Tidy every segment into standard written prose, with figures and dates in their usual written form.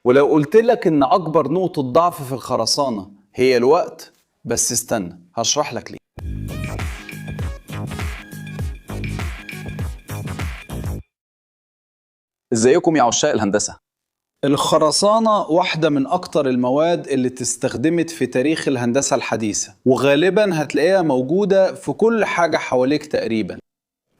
ولو قلت لك إن أكبر نقطة ضعف في الخرسانة هي الوقت، بس استنى هشرح لك ليه. ازيكم يا عشاق الهندسة؟ الخرسانة واحدة من أكتر المواد اللي استخدمت في تاريخ الهندسة الحديثة، وغالبا هتلاقيها موجودة في كل حاجة حواليك تقريبا،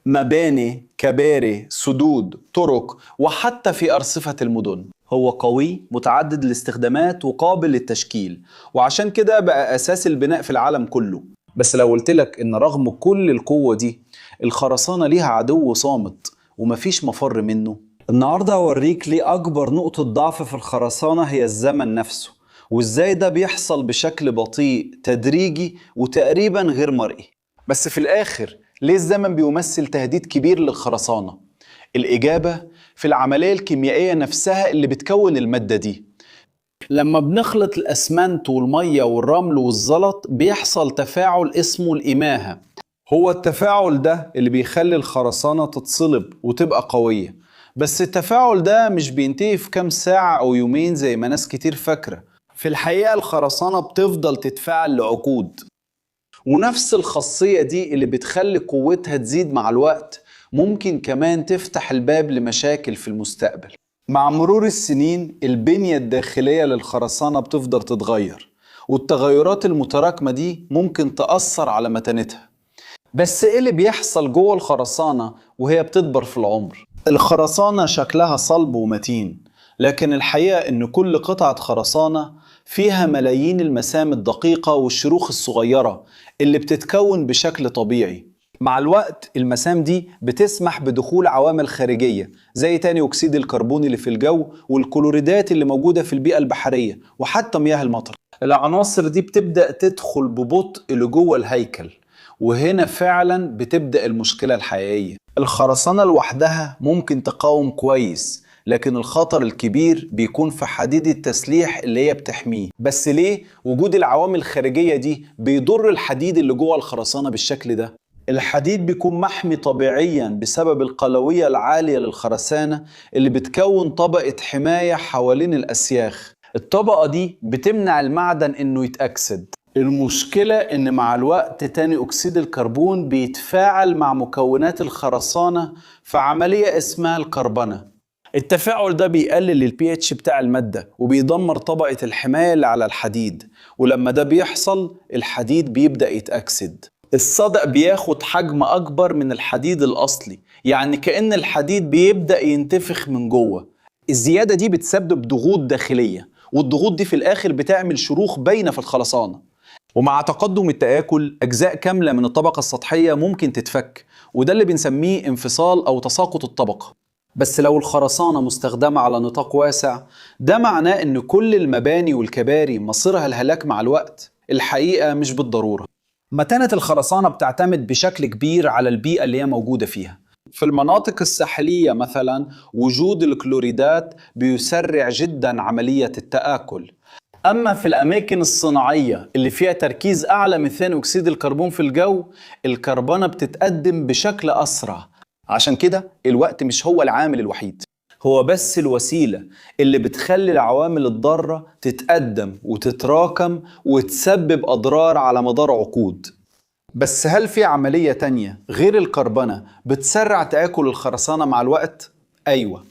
مباني، كباري، سدود، طرق، وحتى في أرصفة المدن. هو قوي، متعدد الاستخدامات، وقابل للتشكيل، وعشان كده بقى أساس البناء في العالم كله. بس لو قلت لك إن رغم كل القوة دي الخرسانة ليها عدو صامت ومفيش مفر منه، النهاردة هوريك ليه أكبر نقطة ضعف في الخرسانة هي الزمن نفسه، وإزاي ده بيحصل بشكل بطيء تدريجي وتقريبا غير مرئي. بس في الآخر ليه الزمن بيمثل تهديد كبير للخرسانة؟ الإجابة في العملية الكيميائية نفسها اللي بتكون المادة دي. لما بنخلط الأسمنت والمية والرمل والزلط بيحصل تفاعل اسمه الإماهة. هو التفاعل ده اللي بيخلي الخرسانة تتصلب وتبقى قوية. بس التفاعل ده مش بينتهي في كام ساعة أو يومين زي ما ناس كتير فاكرة. في الحقيقة الخرسانة بتفضل تتفاعل لعقود، ونفس الخاصية دي اللي بتخلي قوتها تزيد مع الوقت ممكن كمان تفتح الباب لمشاكل في المستقبل. مع مرور السنين البنية الداخلية للخرسانة بتفضل تتغير، والتغيرات المتراكمة دي ممكن تأثر على متانتها. بس ايه اللي بيحصل جوه الخرسانة وهي بتكبر في العمر؟ الخرسانة شكلها صلب ومتين، لكن الحقيقة ان كل قطعة خرسانة فيها ملايين المسام الدقيقة والشروخ الصغيرة اللي بتتكون بشكل طبيعي. مع الوقت المسام دي بتسمح بدخول عوامل خارجية زي تاني أكسيد الكربون اللي في الجو والكلوريدات اللي موجودة في البيئة البحرية وحتى مياه المطر. العناصر دي بتبدأ تدخل ببطء لجوه الهيكل، وهنا فعلا بتبدأ المشكلة الحقيقية. الخرسانة لوحدها ممكن تقاوم كويس، لكن الخطر الكبير بيكون في حديد التسليح اللي هي بتحميه. بس ليه وجود العوامل الخارجية دي بيضر الحديد اللي جوه الخرسانة بالشكل ده؟ الحديد بيكون محمي طبيعيا بسبب القلوية العالية للخرسانة اللي بتكون طبقة حماية حوالين الأسياخ. الطبقة دي بتمنع المعدن إنه يتأكسد. المشكلة إن مع الوقت تاني أكسيد الكربون بيتفاعل مع مكونات الخرسانة في عملية اسمها الكربنة. التفاعل ده بيقلل البي اتش بتاع المادة وبيدمر طبقة الحماية اللي على الحديد، ولما ده بيحصل الحديد بيبدأ يتأكسد. الصدأ بياخد حجم أكبر من الحديد الأصلي، يعني كأن الحديد بيبدأ ينتفخ من جوه. الزيادة دي بتسبب ضغوط داخلية، والضغوط دي في الآخر بتعمل شروخ باينة في الخرسانة. ومع تقدم التآكل أجزاء كاملة من الطبقة السطحية ممكن تتفك، وده اللي بنسميه انفصال أو تساقط الطبقة. بس لو الخرسانة مستخدمة على نطاق واسع ده معناه إن كل المباني والكباري مصيرها الهلاك مع الوقت. الحقيقة مش بالضرورة. متانة الخرسانة بتعتمد بشكل كبير على البيئة اللي هي موجودة فيها. في المناطق الساحلية مثلا وجود الكلوريدات بيسرع جدا عملية التآكل. أما في الأماكن الصناعية اللي فيها تركيز أعلى من ثاني أكسيد الكربون في الجو الكربنة بتتقدم بشكل أسرع. عشان كده الوقت مش هو العامل الوحيد، هو بس الوسيلة اللي بتخلي العوامل الضارة تتقدم وتتراكم وتسبب أضرار على مدار عقود. بس هل في عملية تانية غير الكربنة بتسرع تآكل الخرسانة مع الوقت؟ أيوة.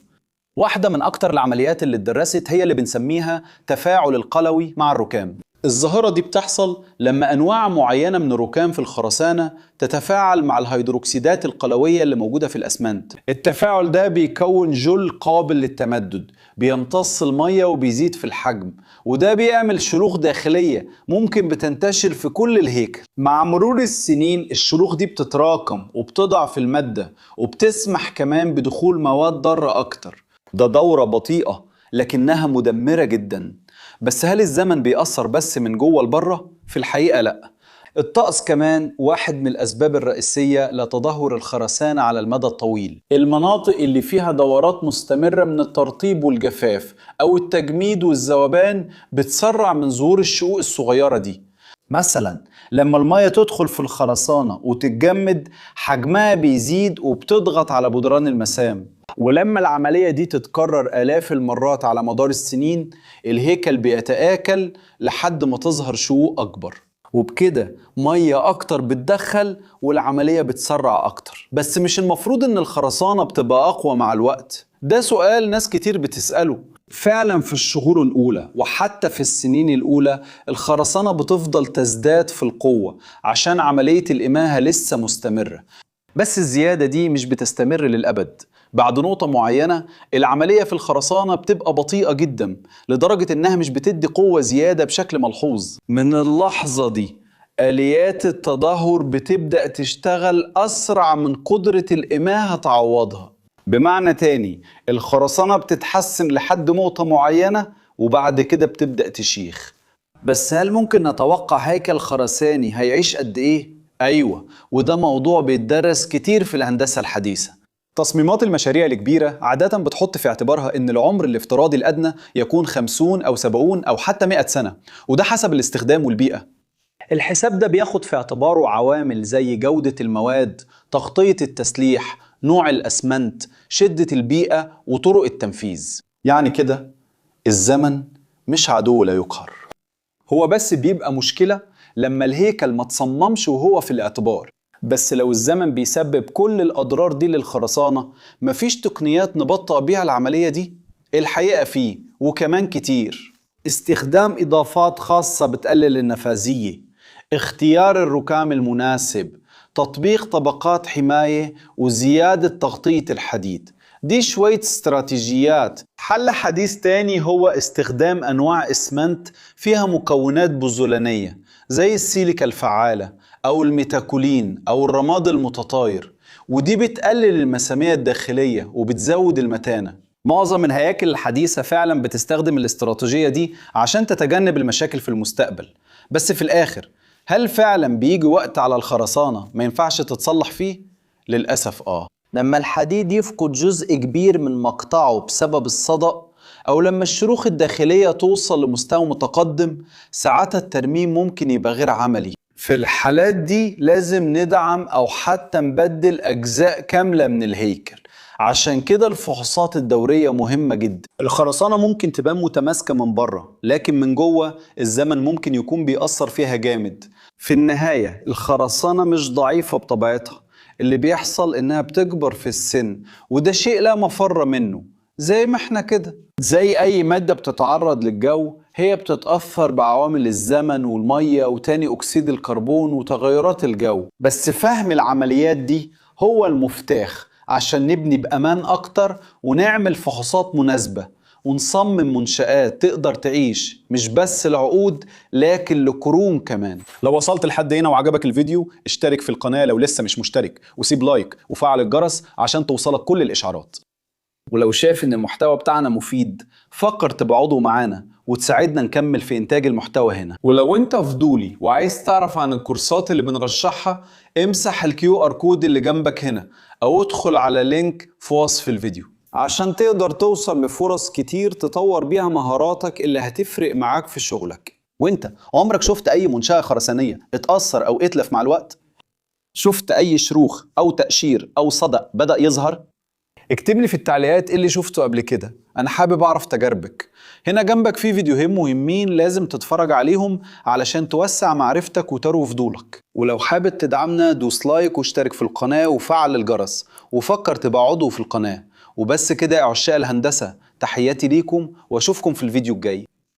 واحدة من أكتر العمليات اللي اتدرست هي اللي بنسميها تفاعل القلوي مع الركام. الظاهرة دي بتحصل لما أنواع معينة من الركام في الخرسانة تتفاعل مع الهيدروكسيدات القلوية اللي موجودة في الأسمنت. التفاعل ده بيكون جل قابل للتمدد، بيمتص المية وبيزيد في الحجم، وده بيعمل شروخ داخلية ممكن بتنتشر في كل الهيكل. مع مرور السنين الشروخ دي بتتراكم وبتضعف المادة وبتسمح كمان بدخول مواد ضارة أكتر. ده دورة بطيئة لكنها مدمرة جدا. بس هل الزمن بيأثر بس من جوه لبره؟ في الحقيقة لأ. الطقس كمان واحد من الأسباب الرئيسية لتدهور الخرسانة على المدى الطويل. المناطق اللي فيها دورات مستمرة من الترطيب والجفاف أو التجميد والذوبان بتسرع من ظهور الشقوق الصغيرة دي. مثلا لما المية تدخل في الخرسانة وتتجمد حجمها بيزيد وبتضغط على جدران المسام، ولما العملية دي تتكرر آلاف المرات على مدار السنين الهيكل بيتآكل لحد ما تظهر شقوق أكبر، وبكده مية أكتر بتدخل والعملية بتسرع أكتر. بس مش المفروض إن الخرسانة بتبقى أقوى مع الوقت؟ ده سؤال ناس كتير بتسأله. فعلا في الشهور الأولى وحتى في السنين الأولى الخرسانة بتفضل تزداد في القوة عشان عملية الإماهة لسه مستمرة، بس الزيادة دي مش بتستمر للأبد. بعد نقطة معينة العملية في الخرسانة بتبقى بطيئة جدا لدرجة إنها مش بتدي قوة زيادة بشكل ملحوظ. من اللحظة دي آليات التدهور بتبدأ تشتغل أسرع من قدرة الإماهة تعوضها. بمعنى تاني الخرسانة بتتحسن لحد نقطة معينة وبعد كده بتبدأ تشيخ. بس هل ممكن نتوقع هيكل خرساني هيعيش قد إيه؟ أيوة، وده موضوع بيتدرس كتير في الهندسة الحديثة. تصميمات المشاريع الكبيرة عادة بتحط في اعتبارها إن العمر الافتراضي الأدنى يكون 50 أو 70 أو حتى 100 سنة، وده حسب الاستخدام والبيئة. الحساب ده بياخد في اعتباره عوامل زي جودة المواد، تغطية التسليح، نوع الأسمنت، شدة البيئة، وطرق التنفيذ. يعني كده الزمن مش عدو لا يقهر، هو بس بيبقى مشكلة لما الهيكل ما تصممش وهو في الاعتبار. بس لو الزمن بيسبب كل الأضرار دي للخرسانة مفيش تقنيات نبطئ بيها العملية دي؟ الحقيقة فيه، وكمان كتير. استخدام إضافات خاصة بتقلل النفاذية، اختيار الركام المناسب، تطبيق طبقات حماية، وزيادة تغطية الحديد. دي شوية استراتيجيات. حل حديث تاني هو استخدام أنواع إسمنت فيها مكونات بذلانية زي السيليكا الفعالة أو الميتاكولين أو الرماد المتطاير، ودي بتقلل المسامية الداخلية وبتزود المتانة. معظم الهياكل الحديثة فعلا بتستخدم الاستراتيجية دي عشان تتجنب المشاكل في المستقبل. بس في الآخر هل فعلا بيجي وقت على الخرسانة ما ينفعش تتصلح فيه؟ للأسف لما الحديد يفقد جزء كبير من مقطعه بسبب الصدأ، أو لما الشروخ الداخلية توصل لمستوى متقدم، ساعتها الترميم ممكن يبقى غير عملي. في الحالات دي لازم ندعم أو حتى نبدل أجزاء كاملة من الهيكل. عشان كده الفحوصات الدورية مهمة جدا. الخرسانة ممكن تبان متماسكة من بره، لكن من جوه الزمن ممكن يكون بيأثر فيها جامد. في النهاية الخرسانة مش ضعيفة بطبيعتها، اللي بيحصل إنها بتكبر في السن، وده شيء لا مفر منه. زي ما احنا كده، زي أي مادة بتتعرض للجو هي بتتأثر بعوامل الزمن والمية وتاني أكسيد الكربون وتغيرات الجو. بس فهم العمليات دي هو المفتاح عشان نبني بأمان أكتر ونعمل فحوصات مناسبة ونصمم منشآت تقدر تعيش مش بس العقود لكن لقرون كمان. لو وصلت لحد هنا وعجبك الفيديو اشترك في القناة لو لسه مش مشترك، وسيب لايك وفعل الجرس عشان توصلك كل الإشعارات. ولو شايف ان المحتوى بتاعنا مفيد فكر تبقى عضو معانا وتساعدنا نكمل في انتاج المحتوى هنا. ولو انت فضولي وعايز تعرف عن الكورسات اللي بنرشحها امسح الكيو ار كود اللي جنبك هنا او ادخل على لينك في وصف الفيديو عشان تقدر توصل لفرص كتير تطور بيها مهاراتك اللي هتفرق معاك في شغلك. وانت عمرك شفت اي منشأة خرسانية اتأثر او اتلف مع الوقت؟ شفت اي شروخ او تقشير او صدأ بدأ يظهر؟ اكتب لي في التعليقات ايه اللي شفته قبل كده، انا حابب اعرف تجاربك. هنا جنبك في فيديوهين مهمين لازم تتفرج عليهم علشان توسع معرفتك وتروي فضولك. ولو حابب تدعمنا دوس لايك واشترك في القناة وفعل الجرس وفكر تبقى عضو في القناة. وبس كده يا عشاق الهندسة، تحياتي ليكم واشوفكم في الفيديو الجاي.